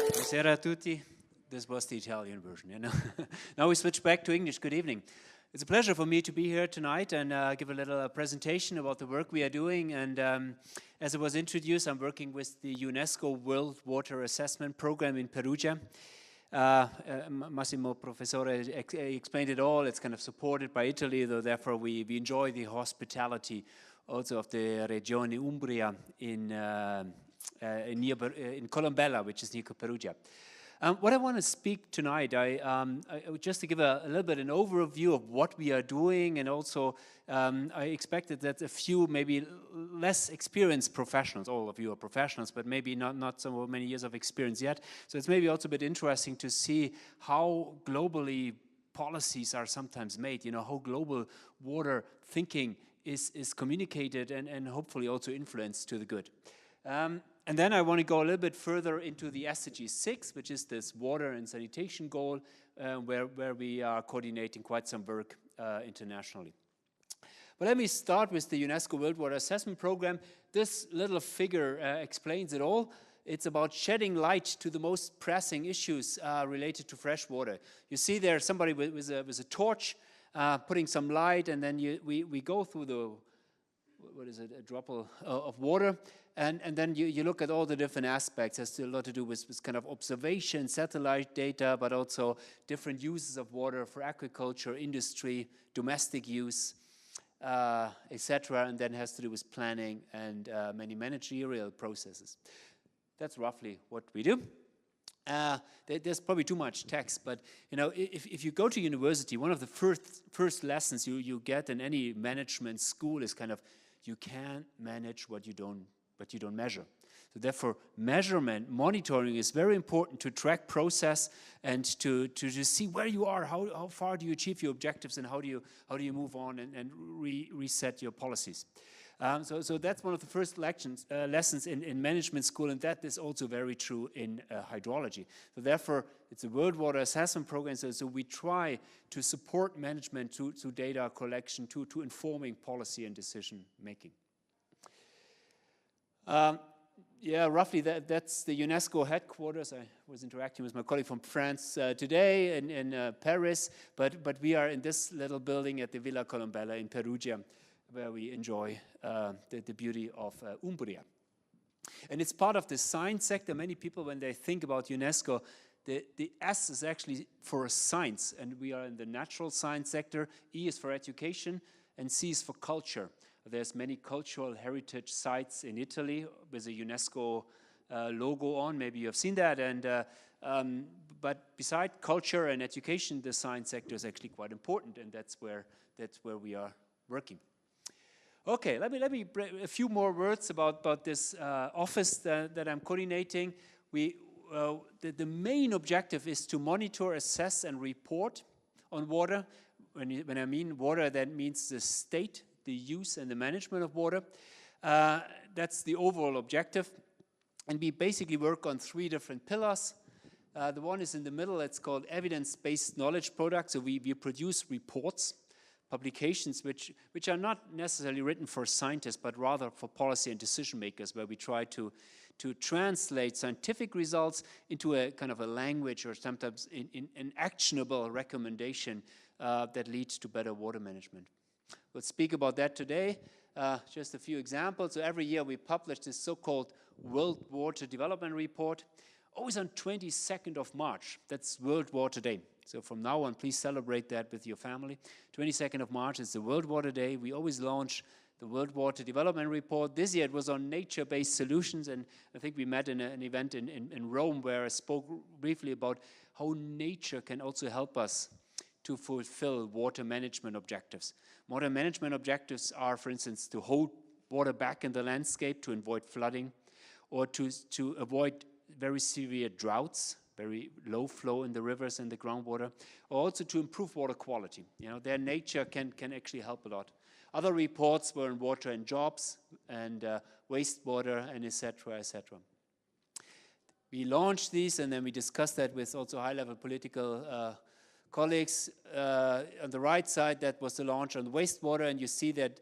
Buonasera a tutti. This was the Italian version, you know. Now we switch back to English. Good evening. It's a pleasure for me to be here tonight and give a little presentation about the work we are doing. And as it was introduced, I'm working with the UNESCO World Water Assessment Program in Perugia. Massimo Professore explained it all. It's kind of supported by Italy, though therefore we enjoy the hospitality also of the Regione Umbria in Colombella, which is near Perugia. What I want to speak tonight, just to give a little bit an overview of what we are doing, and also I expected that a few maybe less experienced professionals, all of you are professionals, but maybe not so many years of experience yet. So it's maybe also a bit interesting to see how globally policies are sometimes made, you know, how global water thinking is communicated and hopefully also influenced to the good. And then I want to go a little bit further into the SDG 6, which is this water and sanitation goal, where we are coordinating quite some work internationally. But let me start with the UNESCO World Water Assessment Program. This little figure explains it all. It's about shedding light to the most pressing issues related to fresh water. You see there somebody with a torch putting some light, and then we go through the, what is it, a drop of water, and then you look at all the different aspects. It has a lot to do with kind of observation, satellite data, but also different uses of water for agriculture, industry, domestic use, etc. And then has to do with planning and many managerial processes. That's roughly what we do. There's probably too much text, but you know, if you go to university, one of the first lessons you get in any management school is kind of, you can't manage what you don't measure. So therefore, measurement, monitoring is very important to track process and to just see where you are, how far do you achieve your objectives, and how do you move on and reset your policies. So that's one of the first lessons in management school, and that is also very true in hydrology. So therefore, it's a World Water Assessment Program, so we try to support management to data collection, to informing policy and decision making. Yeah, roughly that's the UNESCO headquarters. I was interacting with my colleague from France today in Paris, but we are in this little building at the Villa Colombella in Perugia, where we enjoy the beauty of Umbria. And it's part of the science sector. Many people, when they think about UNESCO, the S is actually for science, and we are in the natural science sector. E is for education, and C is for culture. There's many cultural heritage sites in Italy with a UNESCO logo on. Maybe you have seen that. And but beside culture and education, the science sector is actually quite important, and that's where we are working. Okay, let me a few more words about this office that I'm coordinating. The main objective is to monitor, assess, and report on water. When I mean water, that means the state, the use, and the management of water. That's the overall objective. And we basically work on 3 different pillars. The one is in the middle. It's called evidence-based knowledge products. So we produce reports, publications which are not necessarily written for scientists, but rather for policy and decision makers, where we try to translate scientific results into a kind of a language, or sometimes in an actionable recommendation that leads to better water management. We'll speak about that today. Just a few examples. So every year we publish this so-called World Water Development Report, always on 22nd of March. That's World Water Day. So from now on, please celebrate that with your family. 22nd of March is the World Water Day. We always launch the World Water Development Report. This year it was on nature-based solutions, and I think we met in an event in Rome where I spoke briefly about how nature can also help us to fulfill water management objectives. Water management objectives are, for instance, to hold water back in the landscape to avoid flooding, or to avoid very severe droughts, very low flow in the rivers and the groundwater, or also to improve water quality. You know, their nature can actually help a lot. Other reports were on water and jobs and wastewater and etc., etc. We launched these, and then we discussed that with also high-level political colleagues. On the right side, that was the launch on wastewater, and you see that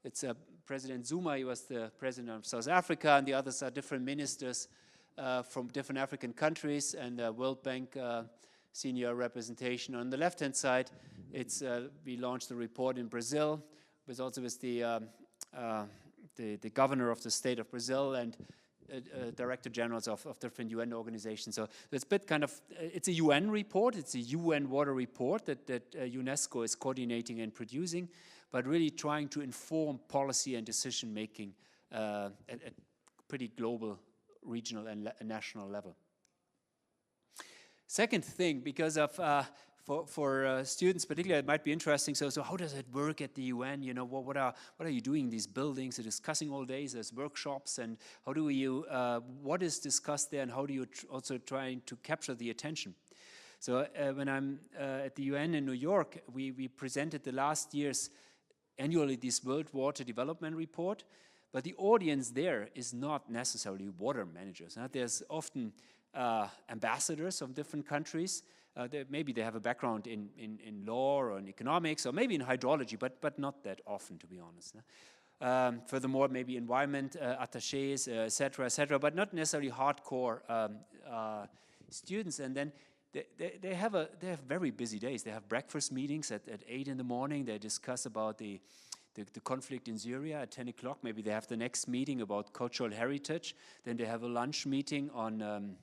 it's President Zuma, he was the president of South Africa, and the others are different ministers from different African countries, and World Bank senior representation. On the left-hand side, it's we launched a report in Brazil, but also with the governor of the state of Brazil and director generals of different UN organizations. So it's a bit kind of, it's a UN report, it's a UN water report that UNESCO is coordinating and producing, but really trying to inform policy and decision making at pretty global, regional and national level. Second thing, because of for students particularly, it might be interesting. So how does it work at the UN? You know, what are you doing in these buildings? You're discussing all days. There's workshops, and how do you what is discussed there, and how do you also trying to capture the attention? So when I'm at the UN in New York, we presented the last year's annually this World Water Development Report, but the audience there is not necessarily water managers. There's often ambassadors of different countries. Maybe they have a background in law or in economics or maybe in hydrology, but not that often, to be honest. Furthermore, maybe environment attachés, etc., but not necessarily hardcore students. And then they have very busy days. They have breakfast meetings at 8 in the morning. They discuss about the conflict in Syria at 10 o'clock. Maybe they have the next meeting about cultural heritage. Then they have a lunch meeting on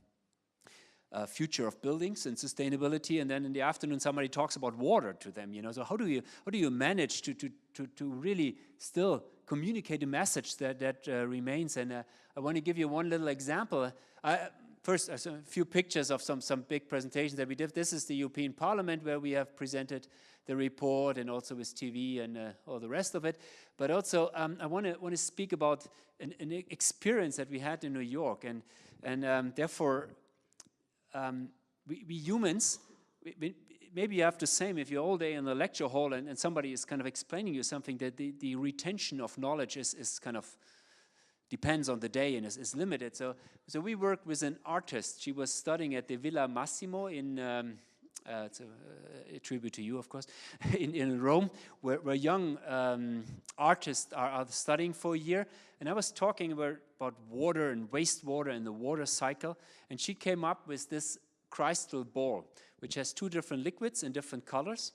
future of buildings and sustainability, and then in the afternoon somebody talks about water to them. You know, so how do you manage to really still communicate a message that remains? And I want to give you one little example. First, a few pictures of some big presentations that we did. This is the European Parliament, where we have presented the report, and also with TV and all the rest of it. But also, I want to speak about an experience that we had in New York, and therefore. We humans, maybe you have the same if you're all day in the lecture hall and somebody is kind of explaining you something, that the retention of knowledge is kind of depends on the day and is limited. So we worked with an artist. She was studying at the Villa Massimo in, it's a tribute to you, of course, in Rome, where young artists are studying for a year. And I was talking about water and wastewater and the water cycle, and she came up with this crystal ball, which has two different liquids in different colors.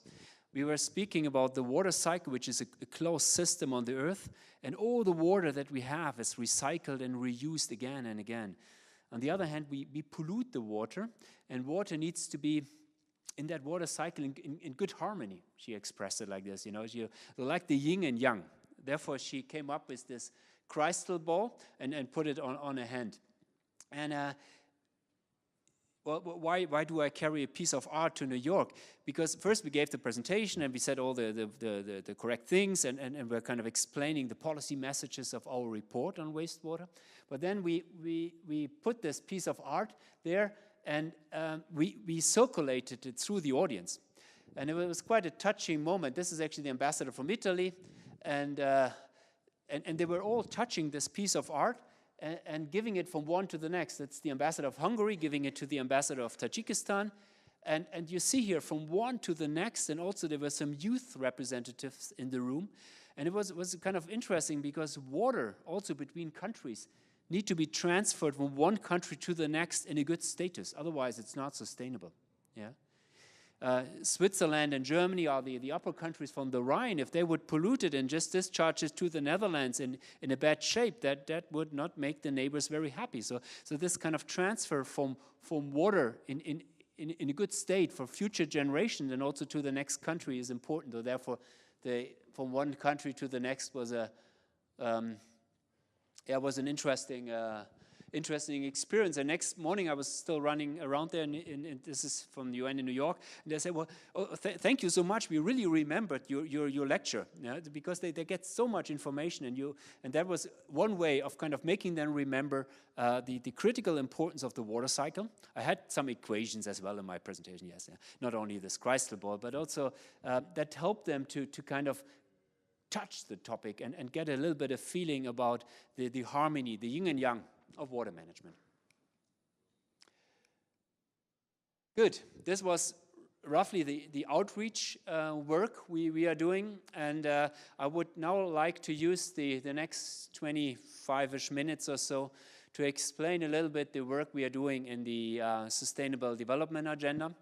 We were speaking about the water cycle, which is a closed system on the earth, and all the water that we have is recycled and reused again and again. On the other hand, we pollute the water, and water needs to be in that water cycle in good harmony. She expressed it like this, you know, like the yin and yang. Therefore, she came up with this crystal ball and put it on a hand. And well, why do I carry a piece of art to New York? Because first we gave the presentation and we said all the correct things, and we're kind of explaining the policy messages of our report on wastewater. But then we put this piece of art there, and we circulated it through the audience. And it was quite a touching moment. This is actually the ambassador from Italy, and they were all touching this piece of art and giving it from one to the next. That's the ambassador of Hungary giving it to the ambassador of Tajikistan. And you see here from one to the next, and also there were some youth representatives in the room. And it was kind of interesting because water, also between countries, need to be transferred from one country to the next in a good status. Otherwise, it's not sustainable. Yeah. Switzerland and Germany are the upper countries from the Rhine. If they would pollute it and just discharge it to the Netherlands in a bad shape, that would not make the neighbors very happy. So this kind of transfer from water in a good state for future generations and also to the next country is important. So therefore, from one country to the next was was an interesting experience. The next morning I was still running around there, and this is from the UN in New York, and they said, well, thank you so much, we really remembered your lecture, yeah? Because they get so much information, and that was one way of kind of making them remember the critical importance of the water cycle. I had some equations as well in my presentation, yes, yeah. Not only this crystal ball, but also that helped them to kind of touch the topic and get a little bit of feeling about the harmony, the yin and yang of water management. Good. This was roughly the outreach work we are doing, and I would now like to use the next 25-ish minutes or so to explain a little bit the work we are doing in the Sustainable Development Agenda.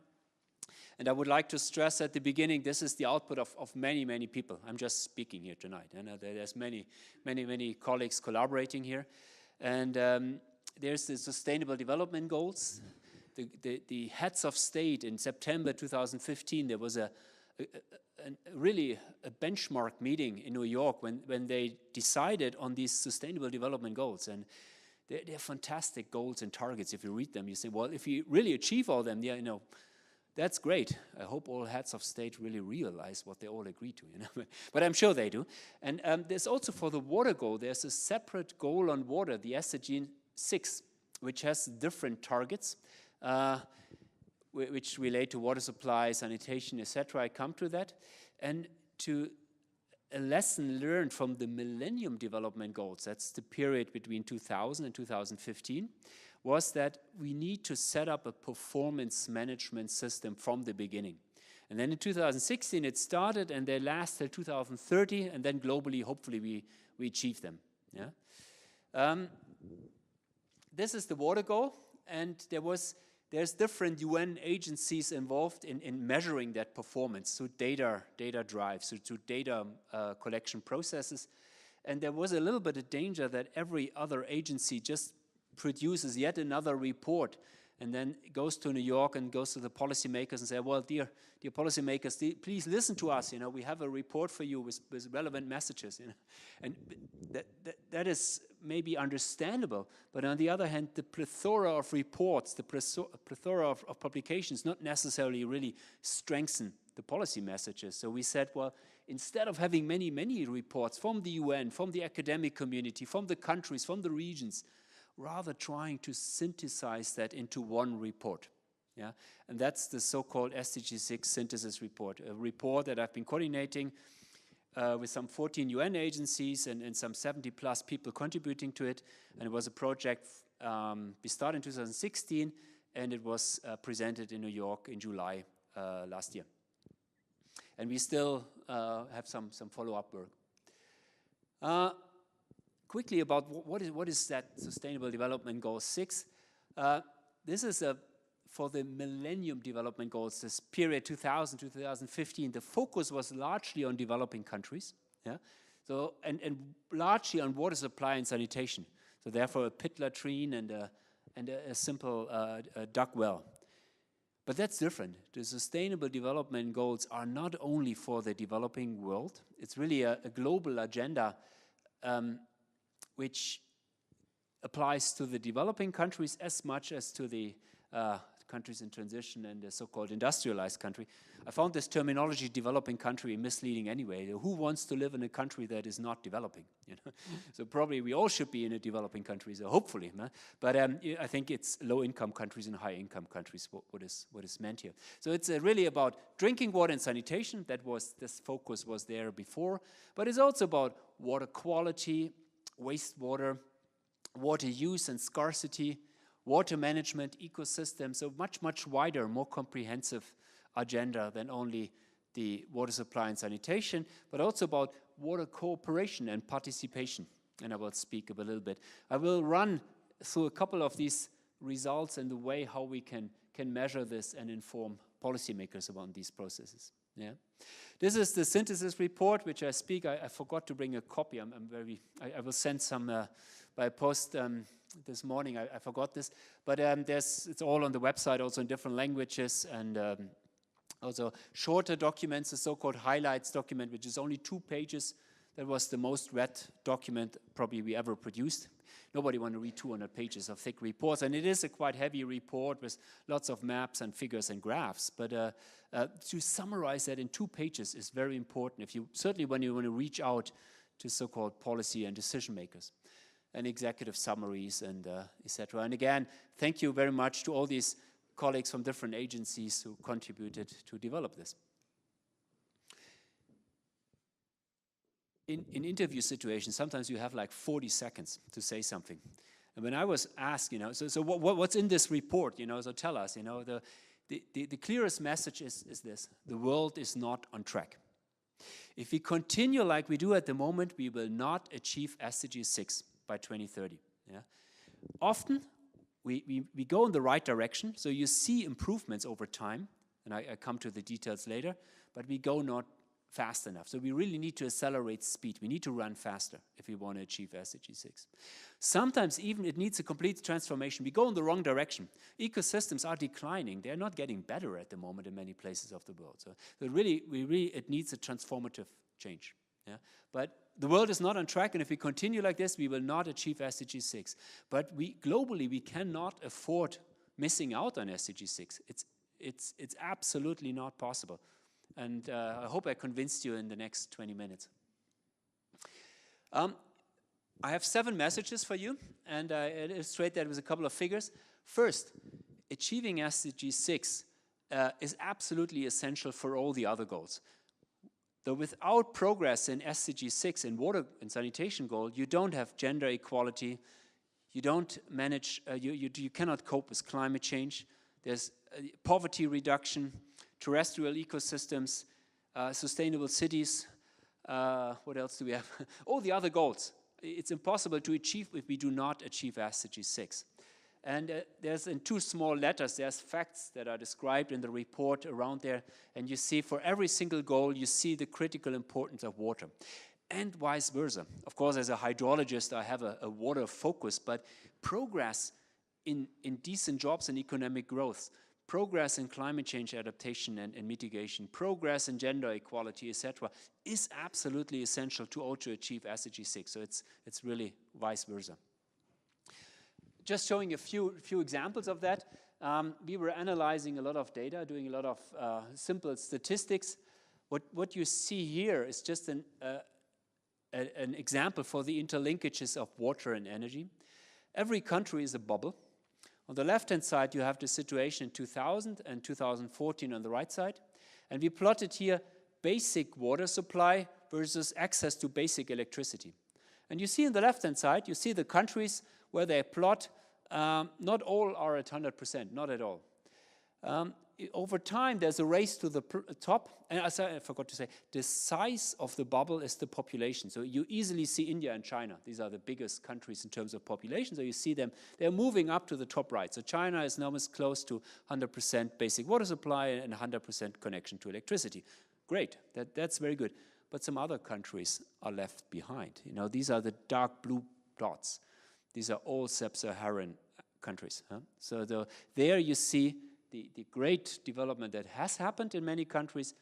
And I would like to stress at the beginning, this is the output of many, many people. I'm just speaking here tonight. I know there's many colleagues collaborating here. And there's the Sustainable Development Goals. The heads of state in September 2015, there was really a benchmark meeting in New York when they decided on these Sustainable Development Goals. And they're fantastic goals and targets. If you read them, you say, well, if you really achieve all them, yeah, you know, that's great. I hope all heads of state really realize what they all agree to, you know. But I'm sure they do. And there's also for the water goal, there's a separate goal on water, the SDG 6, which has different targets, which relate to water supply, sanitation, etc. I come to that. And to a lesson learned from the Millennium Development Goals, that's the period between 2000 and 2015, was that we need to set up a performance management system from the beginning. And then in 2016 it started, and they last till 2030, and then globally, hopefully, we achieve them. Yeah. This is the water goal, and there's different UN agencies involved in measuring that performance through data drives, through data collection processes. And there was a little bit of danger that every other agency just produces yet another report and then goes to New York and goes to the policymakers and say, well, dear policymakers, please listen to us. You know, we have a report for you with relevant messages. You know, and that is maybe understandable. But on the other hand, the plethora of reports, the plethora of publications, not necessarily really strengthen the policy messages. So we said, well, instead of having many reports from the UN, from the academic community, from the countries, from the regions, rather trying to synthesize that into one report. Yeah? And that's the so-called SDG 6 Synthesis Report, a report that I've been coordinating with some 14 UN agencies and some 70 plus people contributing to it. And it was a project we started in 2016, and it was presented in New York in July last year. And we still have some follow-up work. Quickly about what is that Sustainable Development Goal 6. This is for the Millennium Development Goals, this period 2000 to 2015. The focus was largely on developing countries, yeah. So and largely on water supply and sanitation. So therefore, a pit latrine and a simple duct well. But that's different. The Sustainable Development Goals are not only for the developing world. It's really a global agenda. Which applies to the developing countries as much as to the countries in transition and the so-called industrialized country. I found this terminology, developing country, misleading anyway. Who wants to live in a country that is not developing? You know? So probably we all should be in a developing country, so hopefully. But I think it's low-income countries and high-income countries what is meant here. So it's really about drinking water and sanitation. This focus was there before. But it's also about water quality, wastewater, water use and scarcity, water management, ecosystem, so much wider, more comprehensive agenda than only the water supply and sanitation, but also about water cooperation and participation. And I will speak a little bit. I will run through a couple of these results and the way how we can measure this and inform policymakers about these processes. Yeah. This is the synthesis report, which I speak. I forgot to bring a copy. I will send some by post this morning. I forgot this, but it's all on the website, also in different languages, and also shorter documents, the so-called highlights document, which is only 2 pages. That was the most read document probably we ever produced. Nobody want to read 200 pages of thick reports, and it is a quite heavy report with lots of maps and figures and graphs. But to summarize that in 2 pages is very important. Certainly when you want to reach out to so-called policy and decision makers, and executive summaries and etc. And again, thank you very much to all these colleagues from different agencies who contributed to develop this. In interview situations, sometimes you have like 40 seconds to say something. And when I was asked, so what's in this report, so tell us, The clearest message is this: the world is not on track. If we continue like we do at the moment, we will not achieve SDG 6 by 2030. Yeah? Often, we go in the right direction, so you see improvements over time, and I come to the details later, but we go not fast enough. So we really need to accelerate speed. We need to run faster if we want to achieve SDG 6. Sometimes even it needs a complete transformation. We go in the wrong direction. Ecosystems are declining. They're not getting better at the moment in many places of the world. So it needs a transformative change. Yeah? But the world is not on track, and if we continue like this, we will not achieve SDG 6. But globally, we cannot afford missing out on SDG 6. It's absolutely not possible. And I hope I convinced you in the next 20 minutes. I have 7 messages for you, and I illustrate that with a couple of figures. First, achieving SDG 6 is absolutely essential for all the other goals. Though without progress in SDG 6 and water and sanitation goal, you don't have gender equality, you don't manage, you cannot cope with climate change, there's poverty reduction, terrestrial ecosystems, sustainable cities, what else do we have? All the other goals. It's impossible to achieve if we do not achieve SDG 6. And there's in 2 small letters, there's facts that are described in the report around there, and you see for every single goal, you see the critical importance of water, and vice versa. Of course, as a hydrologist, I have a water focus, but progress in decent jobs and economic growth, progress in climate change adaptation and mitigation, progress in gender equality, etc., is absolutely essential to also achieve SDG 6. So it's really vice versa. Just showing a few examples of that. We were analyzing a lot of data, doing a lot of simple statistics. What you see here is just an example for the interlinkages of water and energy. Every country is a bubble. On the left-hand side, you have the situation in 2000 and 2014 on the right side. And we plotted here basic water supply versus access to basic electricity. And you see on the left-hand side, you see the countries where they plot, not all are at 100%, not at all. Over time, there's a race to the top. And as I forgot to say, the size of the bubble is the population. So you easily see India and China. These are the biggest countries in terms of population. So you see them, they're moving up to the top right. So China is now as close to 100% basic water supply and 100% connection to electricity. Great, that's very good. But some other countries are left behind. You know, these are the dark blue dots. These are all sub-Saharan countries. Huh? So there you see the great development that has happened in many countries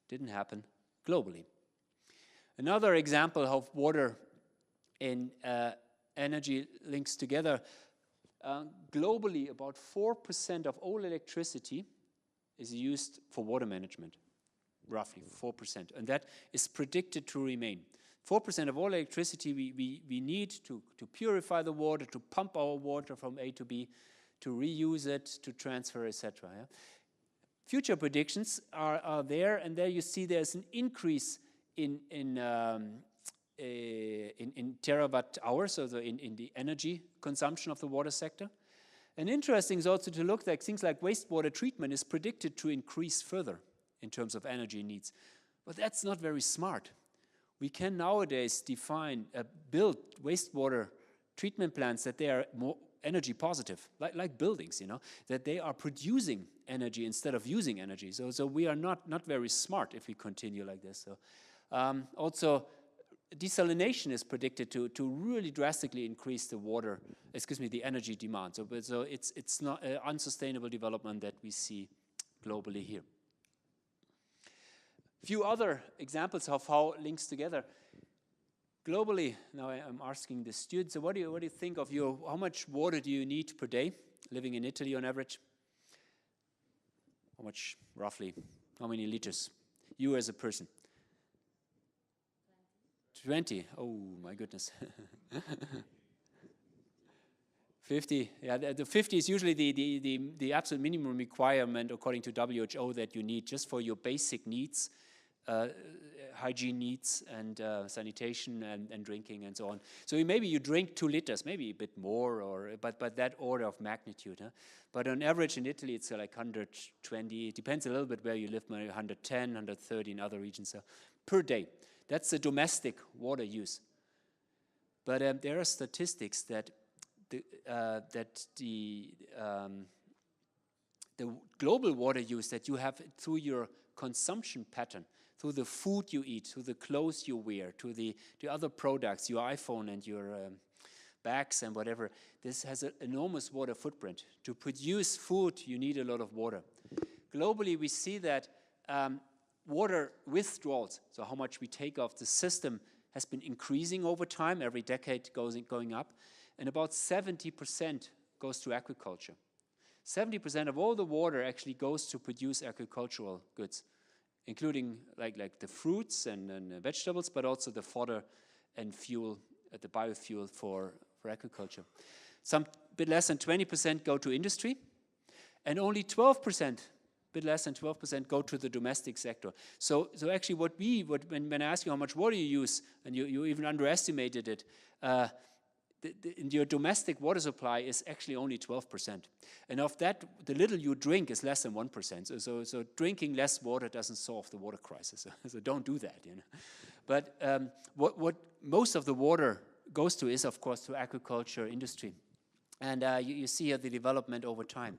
didn't happen globally. Another example of water and energy links together. Globally, about 4% of all electricity is used for water management, roughly 4%. And that is predicted to remain. 4% of all electricity we need to purify the water, to pump our water from A to B, to reuse it, to transfer, etc. Yeah? Future predictions are there, and there you see there's an increase in terawatt hours, so in the energy consumption of the water sector. And interesting is also to look at things like wastewater treatment is predicted to increase further in terms of energy needs. But that's not very smart. We can nowadays build wastewater treatment plants that they are more energy positive, like buildings, you know, that they are producing energy instead of using energy. So we are not very smart if we continue like this. So also, desalination is predicted to really drastically increase the energy demand. So it's not an unsustainable development that we see globally here. A few other examples of how links together. Globally, now I'm asking the students, so what do you think of how much water do you need per day, living in Italy on average? How much, roughly, how many liters? You as a person? 20, oh my goodness. 50, yeah, the 50 is usually the absolute minimum requirement according to WHO that you need just for your basic needs. hygiene needs and sanitation and drinking and so on. So maybe you drink 2 liters, maybe a bit more, or but that order of magnitude. Huh? But on average in Italy it's like 120. It depends a little bit where you live, maybe 110, 130 in other regions per day. That's the domestic water use. But there are statistics that the global water use that you have through your consumption pattern, through the food you eat, through the clothes you wear, to the other products, your iPhone and your bags and whatever, this has an enormous water footprint. To produce food, you need a lot of water. Globally, we see that water withdrawals, so how much we take off the system, has been increasing over time. Every decade going up. And about 70% goes to agriculture. 70% of all the water actually goes to produce agricultural goods, including like the fruits and vegetables, but also the fodder and fuel, the biofuel for agriculture. Some bit less than 20% go to industry, and only 12%, bit less than 12%, go to the domestic sector. So actually when I ask you how much water you use, and you even underestimated it, your domestic water supply is actually only 12%. And of that, the little you drink is less than 1%. So drinking less water doesn't solve the water crisis. So don't do that. You know. But what most of the water goes to is, of course, to agriculture, industry. And you see here the development over time.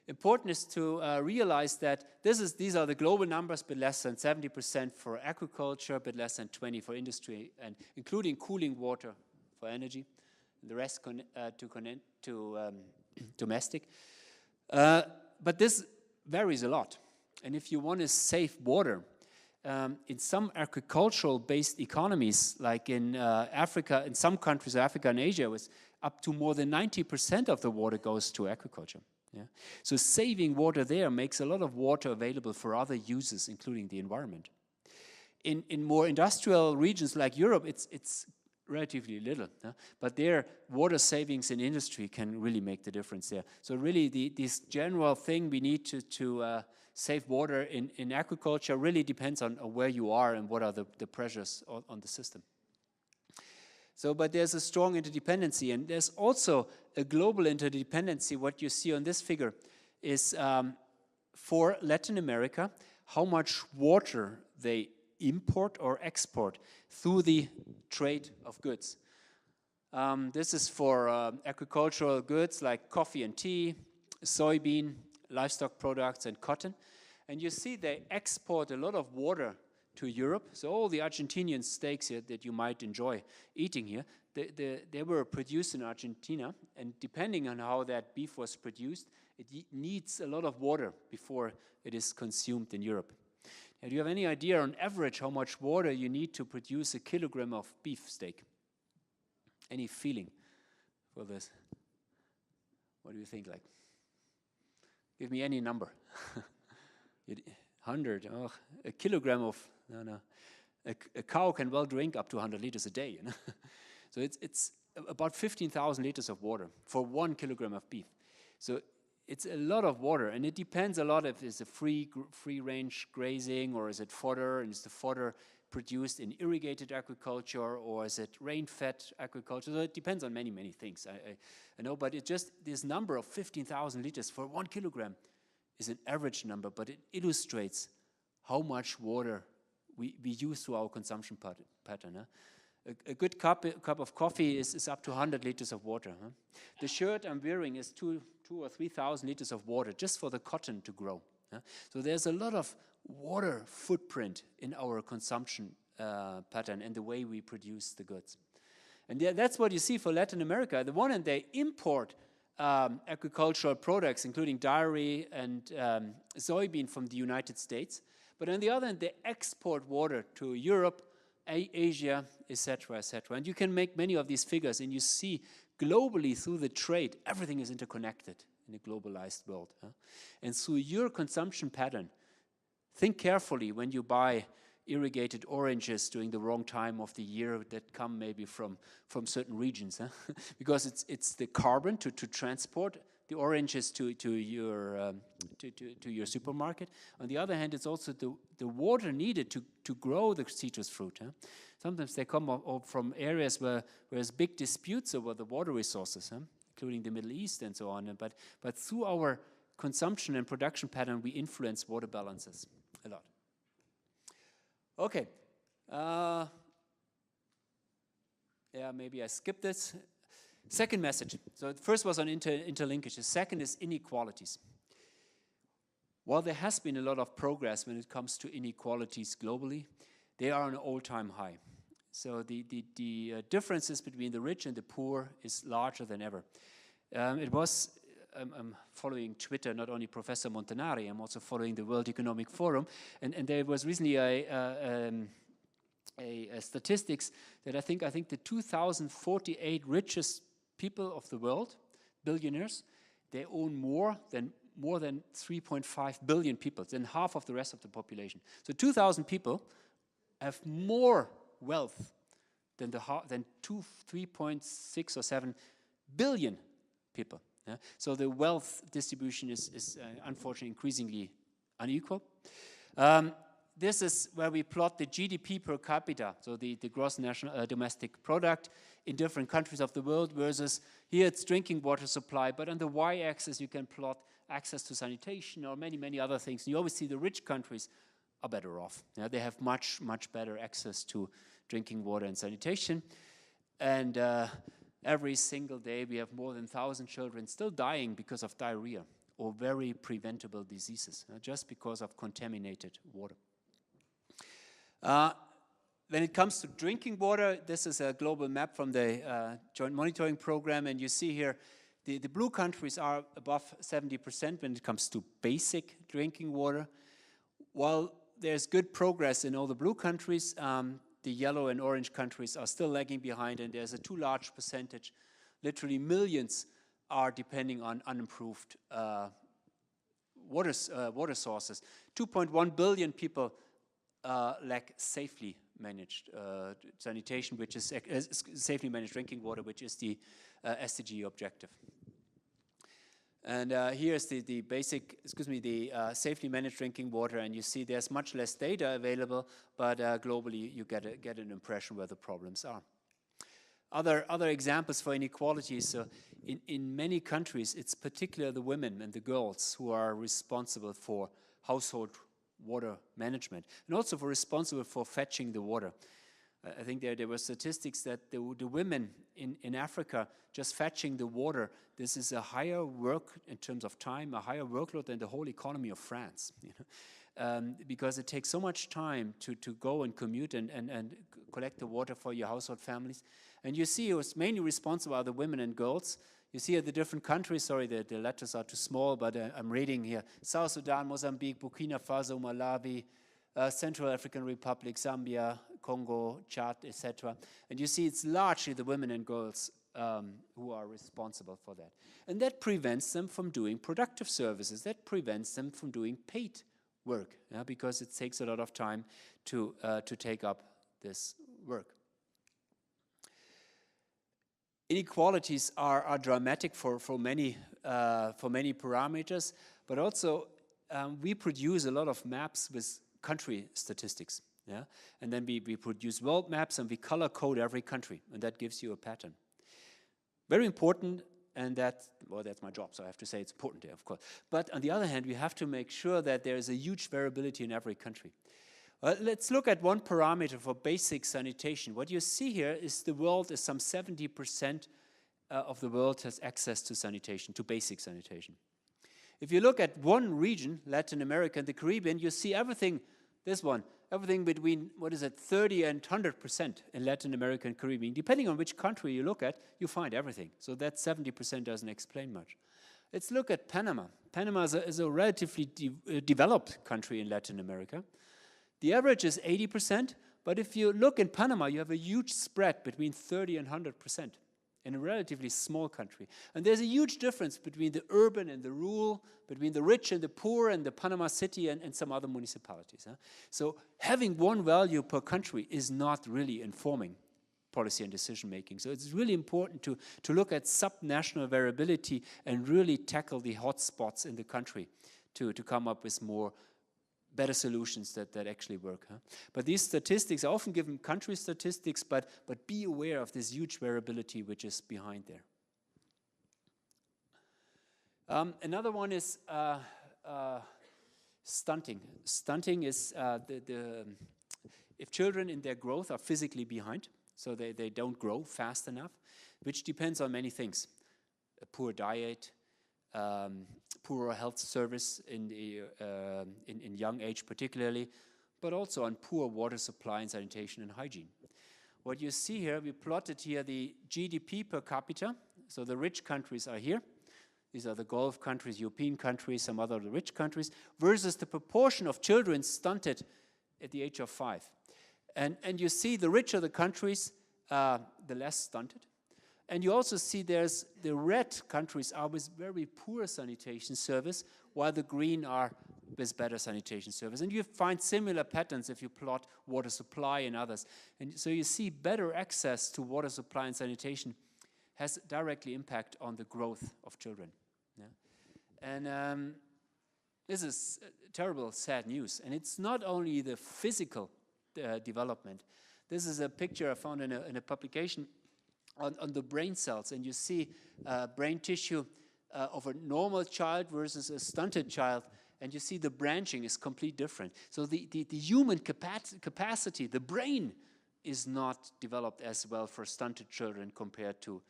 Important is to realize that these are the global numbers, but less than 70% for agriculture, but less than 20% for industry, and including cooling water for energy. The rest to domestic. But this varies a lot. And if you want to save water, in some agricultural-based economies, like in Africa, in some countries, Africa and Asia, was up to more than 90% of the water goes to agriculture. Yeah? So saving water there makes a lot of water available for other uses, including the environment. In more industrial regions like Europe, it's relatively little, but their water savings in industry can really make the difference there. So really this general thing we need to save water in agriculture really depends on where you are and what are the pressures on the system. So, but there's a strong interdependency, and there's also a global interdependency. What you see on this figure is for Latin America, how much water they import or export through the trade of goods. This is for agricultural goods like coffee and tea, soybean, livestock products, and cotton. And you see they export a lot of water to Europe. So all the Argentinian steaks here that you might enjoy eating here, they were produced in Argentina, and depending on how that beef was produced, it needs a lot of water before it is consumed in Europe. Now, do you have any idea on average how much water you need to produce a kilogram of beef steak? Any feeling for this? What do you think like? Give me any number. 100, oh, a kilogram of, no. A cow can well drink up to 100 liters a day. You know? So it's about 15,000 liters of water for 1 kilogram of beef. So it's a lot of water, and it depends a lot if it's a free-range grazing, or is it fodder, and is the fodder produced in irrigated agriculture, or is it rain-fed agriculture? So it depends on many, many things. I know, but it just, this number of 15,000 liters for 1 kilogram is an average number, but it illustrates how much water we use through our consumption pattern. Huh? A good cup of coffee is up to 100 liters of water. Huh? The shirt I'm wearing is 2,000 or 3,000 liters of water just for the cotton to grow. Huh? So there's a lot of water footprint in our consumption pattern and the way we produce the goods. And that's what you see for Latin America. The one hand, they import agricultural products, including dairy and soybean from the United States. But on the other hand, they export water to Europe, Asia, etc., etc. And you can make many of these figures, and you see globally through the trade, everything is interconnected in a globalized world. Huh? And through your consumption pattern, think carefully when you buy irrigated oranges during the wrong time of the year that come maybe from certain regions. Huh? Because it's the carbon to transport the oranges to your supermarket. On the other hand, it's also the water needed to grow the citrus fruit. Sometimes they come from areas where there's big disputes over the water resources, including the Middle East and so on. But through our consumption and production pattern, we influence water balances a lot. Okay. Yeah, maybe I skipped this. Second message. So the first was on interlinkages. Second is inequalities. While there has been a lot of progress when it comes to inequalities globally, they are on an all-time high. So the differences between the rich and the poor is larger than ever. I'm following Twitter, not only Professor Montanari, I'm also following the World Economic Forum, and there was recently a statistics that I think the 2048 richest people of the world, billionaires, they own more than 3.5 billion people, than half of the rest of the population. So 2,000 people have more wealth than 3.6 or 7 billion people. Yeah? So the wealth distribution is unfortunately increasingly unequal. This is where we plot the GDP per capita, so the gross national domestic product in different countries of the world versus here it's drinking water supply, but on the y-axis you can plot access to sanitation or many other things. And you always see the rich countries are better off. Yeah, they have much better access to drinking water and sanitation. And every single day we have more than 1,000 children still dying because of diarrhea or very preventable diseases, just because of contaminated water. When it comes to drinking water, this is a global map from the Joint Monitoring Program, and you see here the blue countries are above 70% when it comes to basic drinking water. While there's good progress in all the blue countries, the yellow and orange countries are still lagging behind, and there's a too large percentage. Literally millions are depending on unimproved water sources. 2.1 billion people lack safely managed sanitation, which is safely managed drinking water, which is the SDG objective. And here's the basic, the safely managed drinking water, and you see there's much less data available, but globally you get an impression where the problems are. Other examples for inequalities, in many countries, it's particularly the women and the girls who are responsible for household water management, and also responsible for fetching the water. I think there were statistics that the women in Africa just fetching the water, this is a higher work in terms of time, a higher workload than the whole economy of France, because it takes so much time to go and commute and collect the water for your household families. And you see who's mainly responsible are the women and girls. You see the different countries, sorry, the letters are too small, but I'm reading here. South Sudan, Mozambique, Burkina Faso, Malawi, Central African Republic, Zambia, Congo, Chad, etc. And you see it's largely the women and girls who are responsible for that. And that prevents them from doing productive services. That prevents them from doing paid work, because it takes a lot of time to take up this work. Inequalities are dramatic for many parameters, but also we produce a lot of maps with country statistics, and then we produce world maps and we color code every country, and that gives you a pattern. Very important, and that's my job, so I have to say it's important there, of course. But on the other hand, we have to make sure that there is a huge variability in every country. Let's look at one parameter for basic sanitation. What you see here is the world is some 70% of the world has access to sanitation, to basic sanitation. If you look at one region, Latin America and the Caribbean, you see everything, everything between, 30 and 100% in Latin America and Caribbean. Depending on which country you look at, you find everything. So that 70% doesn't explain much. Let's look at Panama. Panama is a relatively developed country in Latin America. The average is 80%, but if you look in Panama, you have a huge spread between 30 and 100% in a relatively small country. And there's a huge difference between the urban and the rural, between the rich and the poor, and the Panama City and some other municipalities. So having one value per country is not really informing policy and decision making. So it's really important to look at subnational variability and really tackle the hot spots in the country to come up with better solutions that actually work. But these statistics are often given country statistics, but be aware of this huge variability which is behind there. Another one is stunting. Stunting is if children in their growth are physically behind, so they don't grow fast enough, which depends on many things. A poor diet, poor health service in young age particularly, but also on poor water supply and sanitation and hygiene. What you see here, we plotted here the GDP per capita, so the rich countries are here. These are the Gulf countries, European countries, some other rich countries, versus the proportion of children stunted at the age of 5. And you see the richer the countries, the less stunted. And you also see there's the red countries are with very poor sanitation service, while the green are with better sanitation service. And you find similar patterns if you plot water supply and others. And so you see better access to water supply and sanitation has directly impact on the growth of children. Yeah? And this is terrible, sad news. And it's not only the physical development. This is a picture I found in a publication on the brain cells, and you see brain tissue of a normal child versus a stunted child, and you see the branching is completely different. So the human capacity, the brain, is not developed as well for stunted children compared to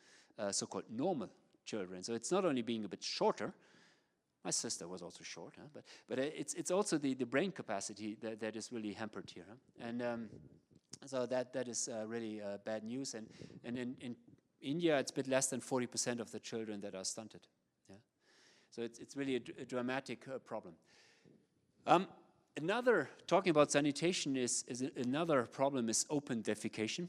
so-called normal children. So it's not only being a bit shorter. My sister was also short, huh? but it's also the brain capacity that is really hampered here. Huh? And so that is really bad news. And in India, it's a bit less than 40% of the children that are stunted. Yeah? So it's really a dramatic problem. Talking about sanitation is another problem is open defecation.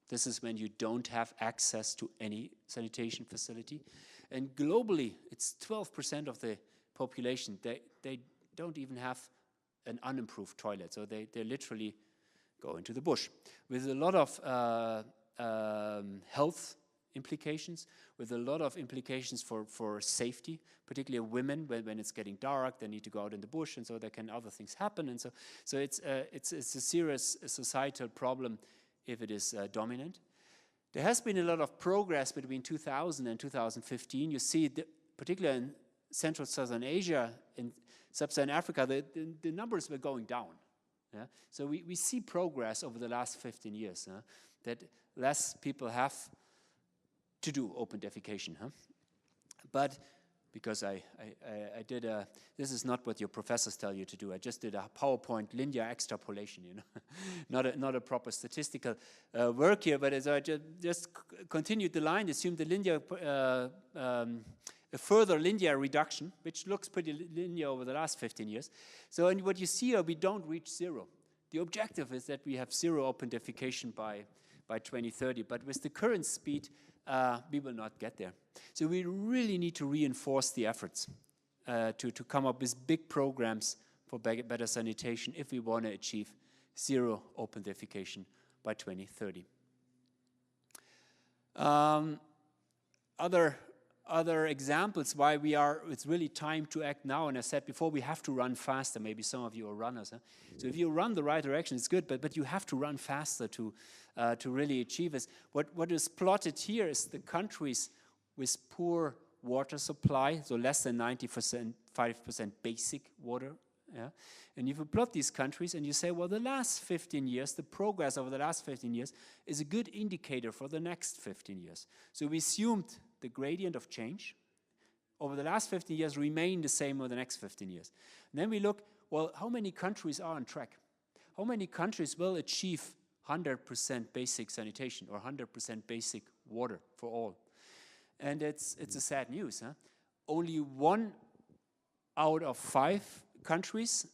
This is when you don't have access to any sanitation facility. And globally, it's 12% of the population. They don't even have an unimproved toilet. So they literally go into the bush with a lot of health implications, with a lot of implications for safety, particularly women. When it's getting dark, they need to go out in the bush, and so there can other things happen. And so it's a serious societal problem if it is dominant. There has been a lot of progress between 2000 and 2015. You see, particularly in Central Southern Asia, in Sub-Saharan Africa, the numbers were going down. Yeah? So we see progress over the last 15 years, that less people have to do open defecation. But because I did this is not what your professors tell you to do. I just did a PowerPoint linear extrapolation, not a proper statistical work here. But as I just continued the line, assumed the linear a further linear reduction, which looks pretty linear over the last 15 years. So and what you see here, we don't reach zero. The objective is that we have zero open defecation by 2030. But with the current speed, we will not get there. So we really need to reinforce the efforts to come up with big programs for better sanitation if we want to achieve zero open defecation by 2030. Other examples why it's really time to act now, and I said before, we have to run faster. Maybe some of you are runners. Huh? So if you run the right direction, it's good, but you have to run faster to really achieve this. What is plotted here is the countries with poor water supply, so less than 5% basic water. Yeah? And if you plot these countries and you say, well, the last 15 years, the progress over the last 15 years is a good indicator for the next 15 years. So we assumed the gradient of change over the last 15 years remain the same over the next 15 years. And then we look, well, how many countries are on track? How many countries will achieve 100% basic sanitation or 100% basic water for all? And it's a sad news. Huh? Only 1 out of 5 countries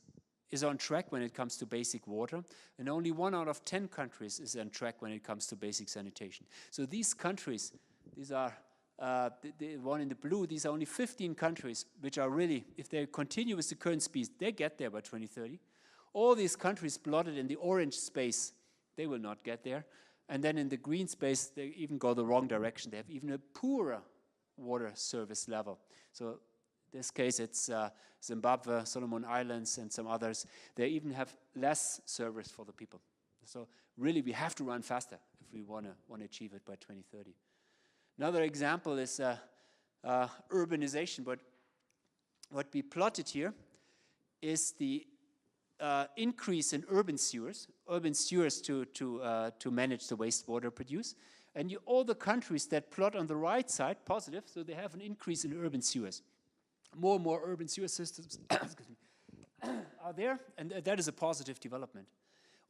is on track when it comes to basic water, and only 1 out of 10 countries is on track when it comes to basic sanitation. So these countries, these are the one in the blue, these are only 15 countries which are really, if they continue with the current speed, they get there by 2030. All these countries plotted in the orange space, they will not get there. And then in the green space, they even go the wrong direction. They have even a poorer water service level. So in this case, it's Zimbabwe, Solomon Islands, and some others. They even have less service for the people. So really, we have to run faster if we want to achieve it by 2030. Another example is urbanization. But what we plotted here is the increase in urban sewers to manage the wastewater produced. And all the countries that plot on the right side, positive, so they have an increase in urban sewers. More and more urban sewer systems are there, and that is a positive development.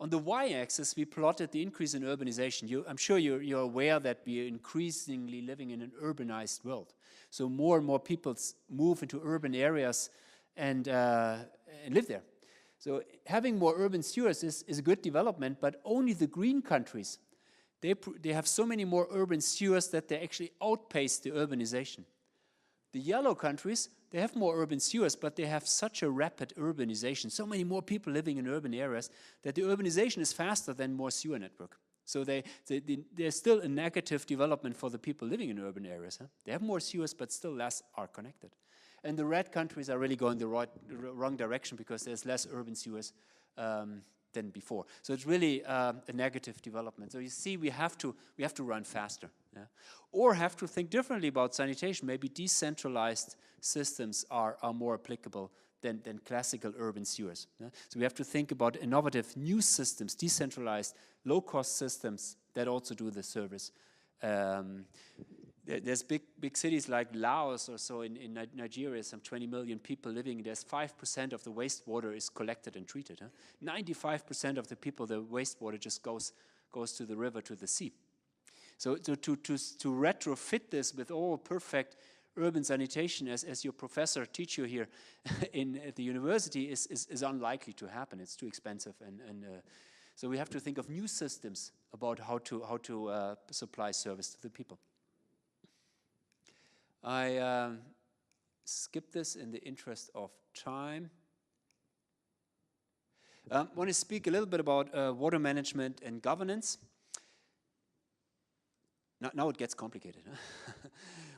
On the y-axis, we plotted the increase in urbanization. I'm sure you're aware that we are increasingly living in an urbanized world. So more and more people move into urban areas and live there. So having more urban sewers is a good development, but only the green countries, they have so many more urban sewers that they actually outpace the urbanization. The yellow countries, they have more urban sewers, but they have such a rapid urbanization, so many more people living in urban areas, that the urbanization is faster than more sewer network. So there's still a negative development for the people living in urban areas. Huh? They have more sewers, but still less are connected. And the red countries are really going the wrong direction because there's less urban sewers than before. So it's really a negative development. So you see, we have to run faster, yeah? Or have to think differently about sanitation. Maybe decentralized systems are more applicable than classical urban sewers. Yeah? So we have to think about innovative new systems, decentralized, low-cost systems that also do the service. There's big cities like Laos or so in Nigeria, some 20 million people living. There's 5% of the wastewater is collected and treated. Huh? 95% of the people, the wastewater just goes to the river, to the sea. So to retrofit this with all perfect urban sanitation, as your professor teach you here at the university, is unlikely to happen. It's too expensive, and so we have to think of new systems about how to supply service to the people. I skip this in the interest of time. I want to speak a little bit about water management and governance. Now it gets complicated. Huh?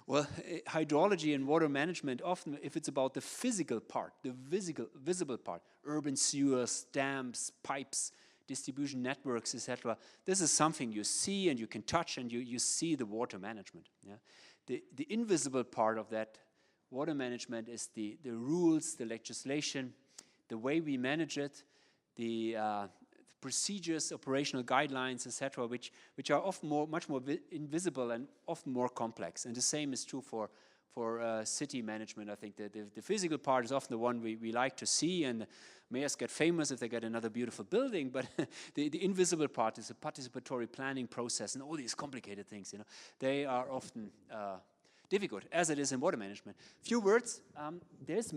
Well, hydrology and water management, often if it's about the physical part, the visible part, urban sewers, dams, pipes, distribution networks, etc., this is something you see and you can touch, and you see the water management. Yeah? The invisible part of that water management is the rules, the legislation, the way we manage it, the procedures, operational guidelines, etc., which are often much more invisible and often more complex. And the same is true for city management. I think the physical part is often the one we like to see, and mayors get famous if they get another beautiful building, but the invisible part is a participatory planning process and all these complicated things. You know, they are often difficult, as it is in water management. Few words, there's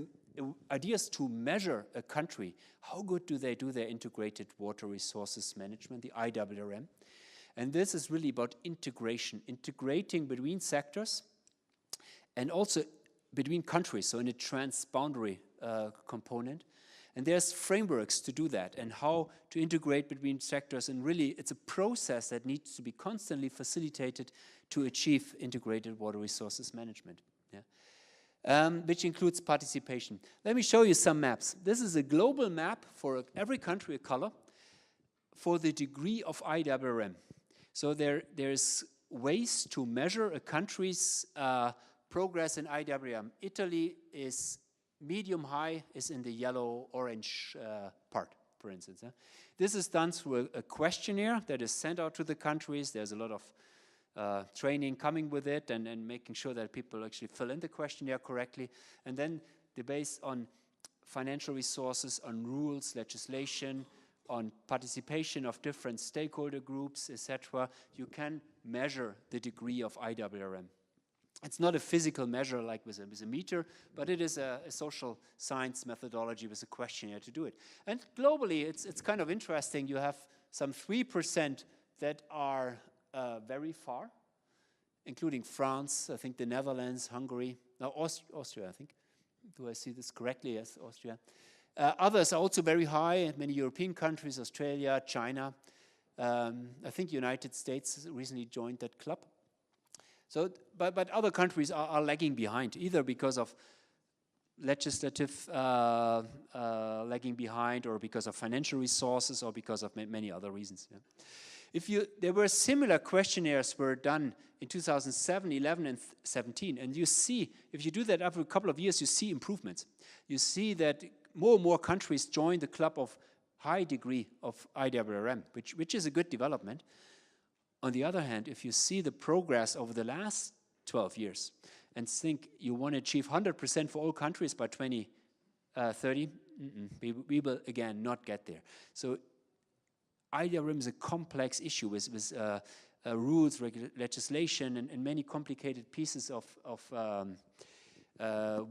ideas to measure a country. How good do they do their integrated water resources management, the IWRM? And this is really about integration, integrating between sectors and also between countries, so in a transboundary component. And there's frameworks to do that and how to integrate between sectors, and really it's a process that needs to be constantly facilitated to achieve integrated water resources management, yeah? Which includes participation. Let me show you some maps. This is a global map for every country, a color, for the degree of IWRM. So there's ways to measure a country's progress in IWRM. Italy is medium-high, is in the yellow-orange part, for instance. This is done through a questionnaire that is sent out to the countries. There's a lot of training coming with it, and making sure that people actually fill in the questionnaire correctly. And then they're based on financial resources, on rules, legislation, on participation of different stakeholder groups, etc. You can measure the degree of IWRM. It's not a physical measure like with a meter, but it is a social science methodology with a questionnaire to do it. And globally, it's kind of interesting. You have some 3% that are very far, including France, I think the Netherlands, Hungary, now Austria, I think. Do I see this correctly? Yes, Austria. Others are also very high, many European countries, Australia, China. I think United States recently joined that club. So, but other countries are lagging behind, either because of legislative lagging behind, or because of financial resources, or because of many other reasons. Yeah. There were similar questionnaires were done in 2007, 11, and 17, and you see, if you do that after a couple of years, you see improvements. You see that more and more countries join the club of high degree of IWRM, which is a good development. On the other hand, if you see the progress over the last 12 years and think you want to achieve 100% for all countries by 2030, we will again not get there. So IWRM is a complex issue with rules, legislation, and many complicated pieces of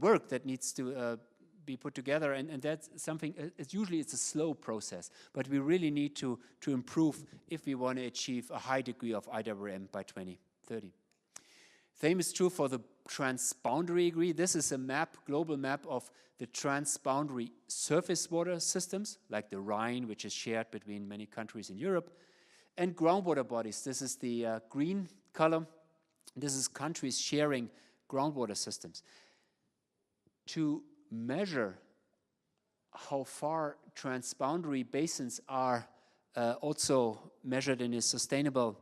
work that needs to be put together, and that's something, usually it's a slow process, but we really need to improve if we want to achieve a high degree of IWRM by 2030. Same is true for the transboundary degree. This is a map, global map of the transboundary surface water systems, like the Rhine, which is shared between many countries in Europe, and groundwater bodies. This is the green column. This is countries sharing groundwater systems. To measure how far transboundary basins are also measured in a sustainable,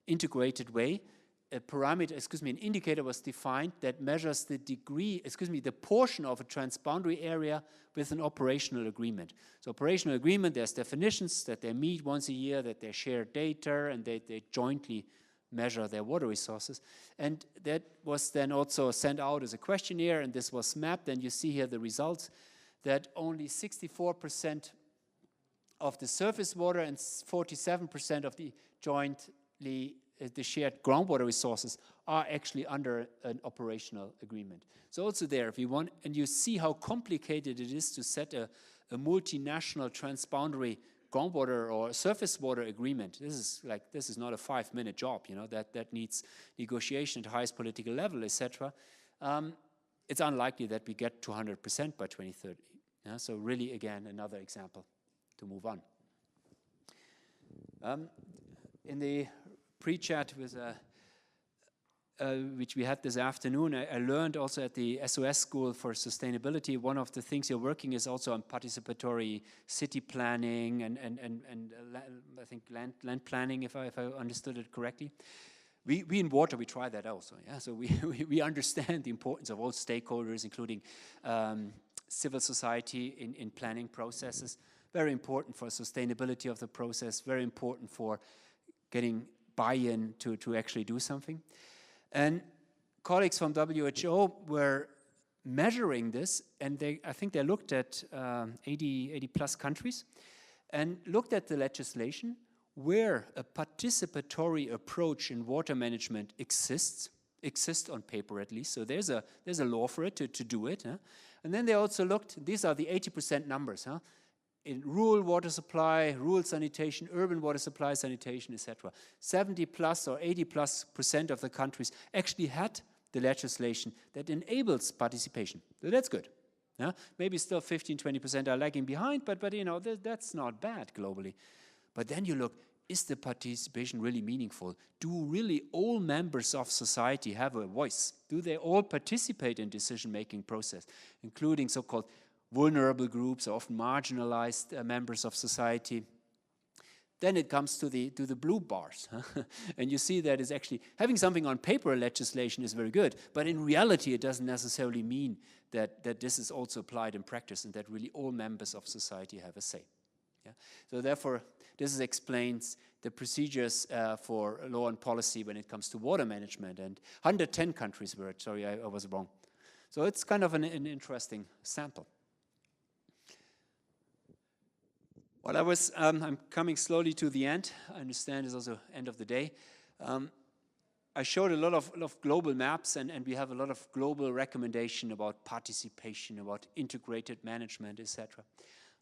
integrated way, an indicator was defined that measures the the portion of a transboundary area with an operational agreement. So operational agreement, there's definitions that they meet once a year, that they share data, and they jointly measure their water resources. And that was then also sent out as a questionnaire, and this was mapped, and you see here the results, that only 64% of the surface water and 47% of the the shared groundwater resources are actually under an operational agreement. So also there, if you want, and you see how complicated it is to set a multinational transboundary groundwater or surface water agreement. This is not a 5-minute job, you know, that needs negotiation at the highest political level, etc. It's unlikely that we get to 100% by 2030. Yeah? So really, again, another example to move on. In the pre-chat with which we had this afternoon, I learned also at the SOS School for Sustainability, one of the things you're working is also on participatory city planning and I think land planning, if I understood it correctly. We in water, we try that also, yeah. So we understand the importance of all stakeholders, including civil society in planning processes. Very important for sustainability of the process, very important for getting buy-in to actually do something. And colleagues from WHO were measuring this, and I think they looked at 80 plus countries and looked at the legislation where a participatory approach in water management exists on paper at least. So there's a law for it to do it. Huh? And then they also looked, these are the 80% numbers, huh? In rural water supply, rural sanitation, urban water supply, sanitation, etc. 70 plus or 80 plus % of the countries actually had the legislation that enables participation. So that's good. Yeah? Maybe still 15-20% are lagging behind, but you know, that's not bad globally. But then you look, is the participation really meaningful? Do really all members of society have a voice? Do they all participate in decision-making process, including so-called vulnerable groups, often marginalized members of society? Then it comes to the blue bars. And you see that is actually, having something on paper legislation is very good, but in reality it doesn't necessarily mean that this is also applied in practice and that really all members of society have a say. Yeah? So therefore, this explains the procedures for law and policy when it comes to water management, and 110 countries were, sorry, I was wrong. So it's kind of an interesting sample. Well, I'm coming slowly to the end. I understand it's also end of the day. I showed a lot of global maps, and we have a lot of global recommendation about participation, about integrated management, etc.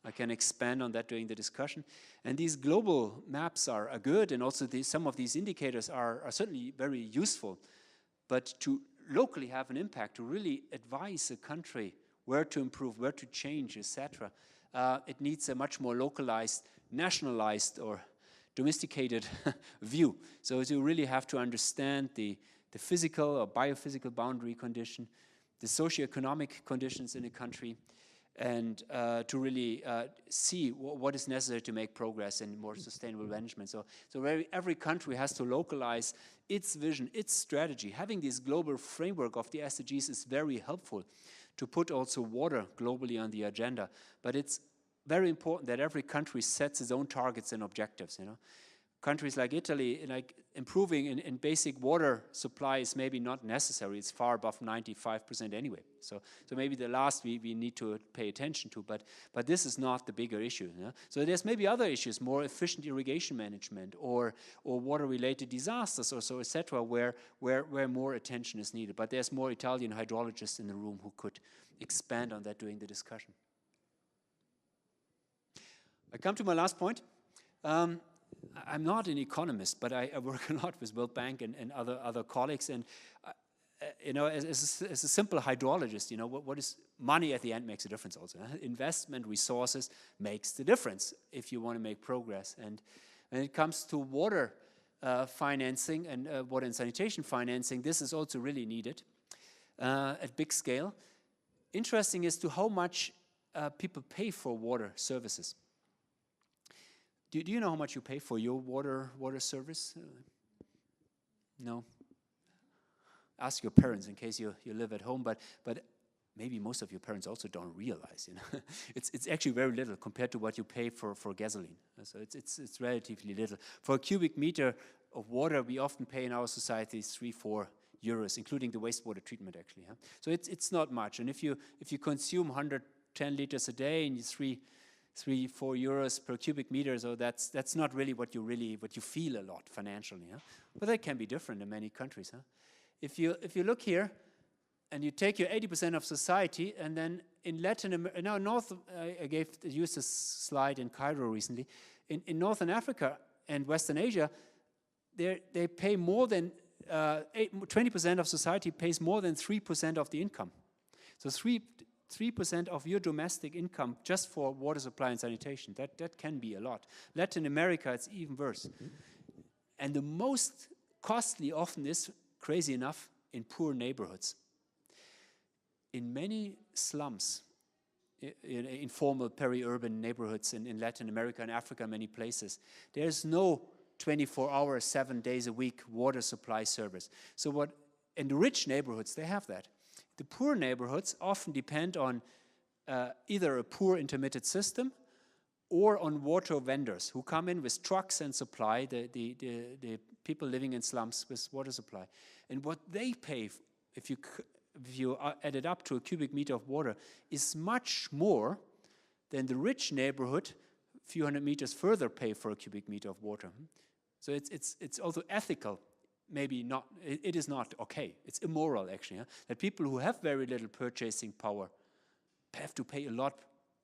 I can expand on that during the discussion. And these global maps are good, and also some of these indicators are certainly very useful. But to locally have an impact, to really advise a country where to improve, where to change, etc., it needs a much more localized, nationalized or domesticated view. So you really have to understand the physical or biophysical boundary condition, the socioeconomic conditions in a country, and to really see what is necessary to make progress in more sustainable management. So every country has to localize its vision, its strategy. Having this global framework of the SDGs is very helpful to put also water globally on the agenda. But it's very important that every country sets its own targets and objectives, you know. Countries like Italy, like improving in basic water supply is maybe not necessary. It's far above 95% anyway. So maybe the last we need to pay attention to, but this is not the bigger issue. You know? So there's maybe other issues, more efficient irrigation management or water-related disasters or so, etc., where more attention is needed. But there's more Italian hydrologists in the room who could expand on that during the discussion. I come to my last point. I'm not an economist, but I work a lot with World Bank and other colleagues, and you know, as a simple hydrologist, you know, what is money at the end makes a difference also. Investment resources makes the difference if you want to make progress. And when it comes to water financing and water and sanitation financing, this is also really needed at big scale. Interesting as to how much people pay for water services. Do you know how much you pay for your water service? No? Ask your parents in case you live at home, but maybe most of your parents also don't realize, you know. It's actually very little compared to what you pay for gasoline. So it's relatively little. For a cubic meter of water, we often pay in our society 3-4 euros, including the wastewater treatment actually. Huh? So it's not much. And if you consume 110 liters a day and 3-4 euros per cubic meter, so that's not really what you feel a lot financially, huh? But that can be different in many countries, huh? If you look here and you take your 80% of society, and then in Latin America, now I used this slide in Cairo recently. In Northern Africa and Western Asia, they pay more than 20% of society pays more than 3% of the income. So 3% of your domestic income just for water supply and sanitation. That can be a lot. Latin America, it's even worse. And the most costly often is, crazy enough, in poor neighborhoods. In many slums, in informal peri-urban neighborhoods in Latin America and Africa, many places, there's no 24 hours, 7 days a week water supply service. So in the rich neighborhoods, they have that. The poor neighborhoods often depend on either a poor intermittent system or on water vendors who come in with trucks and supply the people living in slums with water supply. And what they pay, if you add it up to a cubic meter of water, is much more than the rich neighborhood a few hundred meters further pay for a cubic meter of water. So it's also ethical. Maybe not, it is not okay. It's immoral actually, huh? That people who have very little purchasing power have to pay a lot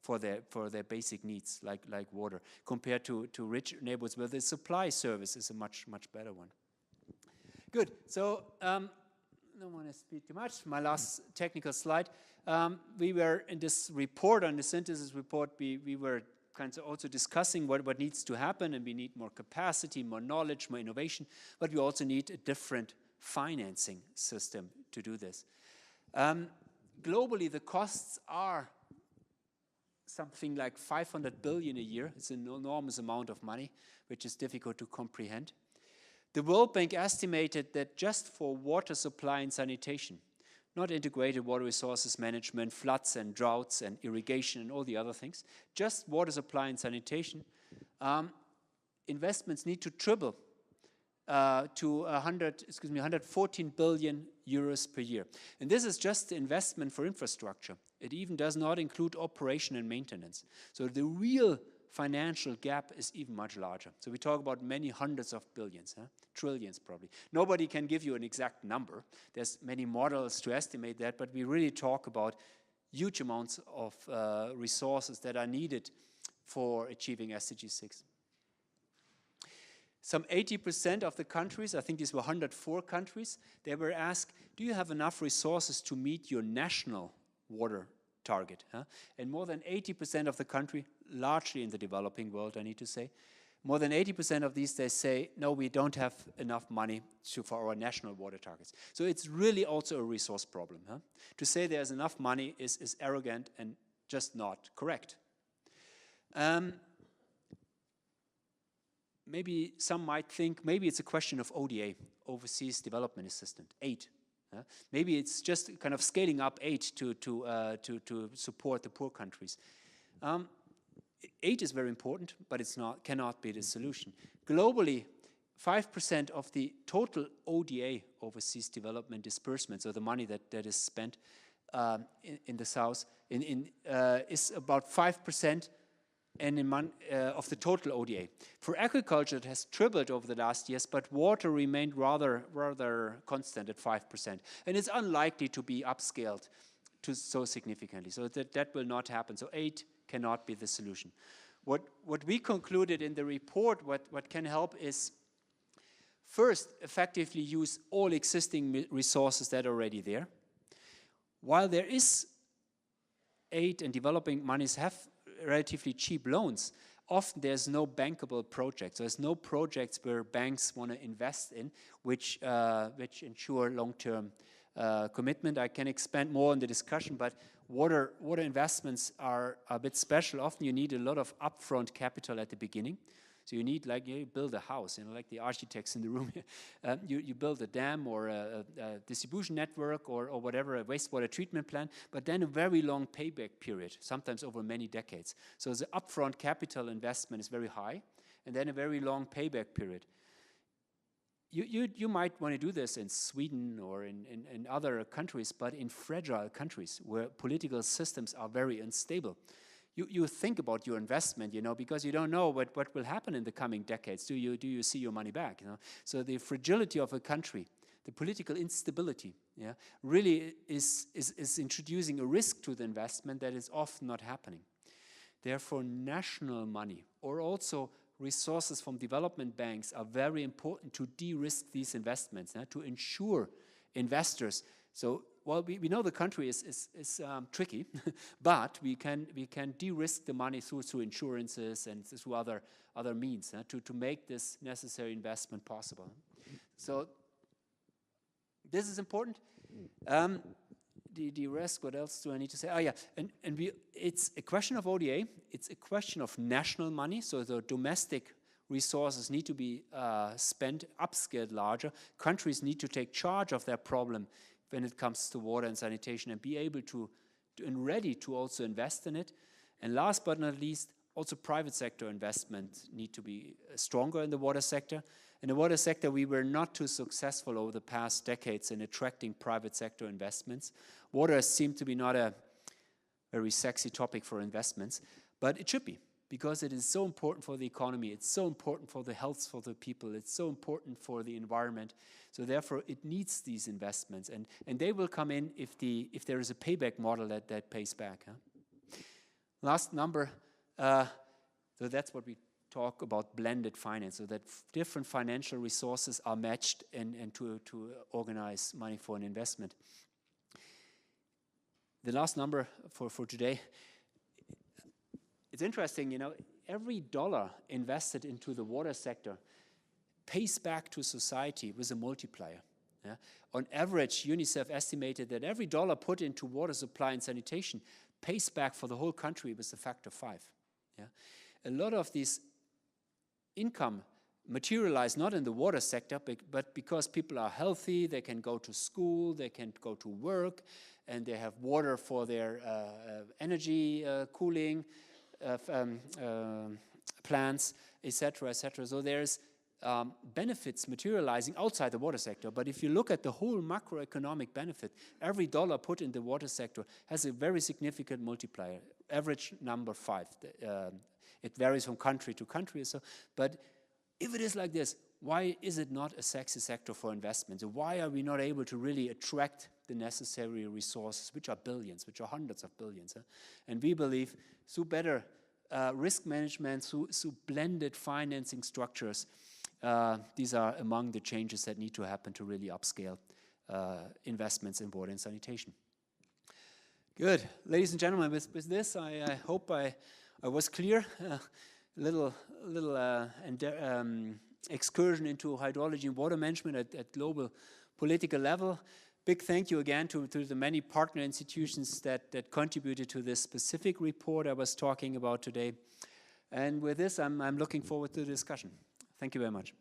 for their basic needs like water compared to rich neighborhoods where the supply service is a much better one. Good, so I don't want to speak too much. My last technical slide. We were in this report, on the synthesis report, we were kind of also discussing what needs to happen, and we need more capacity, more knowledge, more innovation, but we also need a different financing system to do this. Globally, the costs are something like 500 billion a year. It's an enormous amount of money, which is difficult to comprehend. The World Bank estimated that just for water supply and sanitation, not integrated water resources management, floods and droughts and irrigation and all the other things, just water supply and sanitation, investments need to triple to 114 billion euros per year. And this is just the investment for infrastructure. It even does not include operation and maintenance. So the real financial gap is even much larger. So we talk about many hundreds of billions, huh? Trillions probably. Nobody can give you an exact number. There's many models to estimate that, but we really talk about huge amounts of resources that are needed for achieving SDG 6. Some 80% of the countries, I think these were 104 countries, they were asked, do you have enough resources to meet your national water target? Huh? And more than 80% of the country, largely in the developing world, I need to say, more than 80% of these, they say, no, we don't have enough money for our national water targets. So it's really also a resource problem. Huh? To say there's enough money is arrogant and just not correct. Maybe some might think maybe it's a question of ODA, Overseas Development Assistance, aid. Maybe it's just kind of scaling up aid to support the poor countries. Aid is very important, but cannot be the solution. Globally, 5% of the total ODA, Overseas Development Disbursements, or the money that is spent in the South, is about 5% of the total ODA. For agriculture, it has tripled over the last years, but water remained rather constant at 5%. And it's unlikely to be upscaled so significantly. So that will not happen. So aid cannot be the solution. What we concluded in the report, what can help is first effectively use all existing resources that are already there. While there is aid and developing monies have relatively cheap loans, often there's no bankable projects. There's no projects where banks want to invest in which ensure long-term commitment. I can expand more on the discussion, but water investments are a bit special. Often you need a lot of upfront capital at the beginning. So you need, like, you build a house, like the architects in the room here. You build a dam or a distribution network or whatever, a wastewater treatment plant, but then a very long payback period, sometimes over many decades. So the upfront capital investment is very high, and then a very long payback period. You might want to do this in Sweden or in other countries, but in fragile countries where political systems are very unstable, you think about your investment, because you don't know what will happen in the coming decades. Do you see your money back? So the fragility of a country, the political instability, really is introducing a risk to the investment that is often not happening. Therefore, national money or also resources from development banks are very important to de-risk these investments, to ensure investors. So, well, we know the country is tricky, but we can de-risk the money through insurances and through other means to make this necessary investment possible. So this is important. The rest, what else do I need to say? Oh yeah, it's a question of ODA. It's a question of national money. So the domestic resources need to be spent, upscaled larger. Countries need to take charge of their problem when it comes to water and sanitation and be able to and ready to also invest in it. And last but not least, also private sector investment need to be stronger in the water sector. In the water sector, we were not too successful over the past decades in attracting private sector investments. Water seemed to be not a very sexy topic for investments, but it should be, because it is so important for the economy, it's so important for the health for the people, it's so important for the environment. So therefore, it needs these investments, and they will come in if there is a payback model that pays back. Last number, so that's what we talk about, blended finance, so that different financial resources are matched and to organize money for an investment. The last number for today, it's interesting, every dollar invested into the water sector pays back to society with a multiplier. On average, UNICEF estimated that every dollar put into water supply and sanitation pays back for the whole country with a factor 5. A lot of these income materialize not in the water sector, but because people are healthy, they can go to school, they can go to work, and they have water for their energy cooling plants, etc., etc. So there's benefits materializing outside the water sector. But if you look at the whole macroeconomic benefit, every dollar put in the water sector has a very significant multiplier, average number 5. It varies from country to country. So, but if it is like this, why is it not a sexy sector for investment? So why are we not able to really attract the necessary resources, which are billions, which are hundreds of billions? And we believe through better risk management, through blended financing structures, these are among the changes that need to happen to really upscale investments in water and sanitation. Good. Ladies and gentlemen, with this, I hope I was clear. little excursion into hydrology and water management at global political level. Big thank you again to the many partner institutions that contributed to this specific report I was talking about today. And with this, I'm looking forward to the discussion. Thank you very much.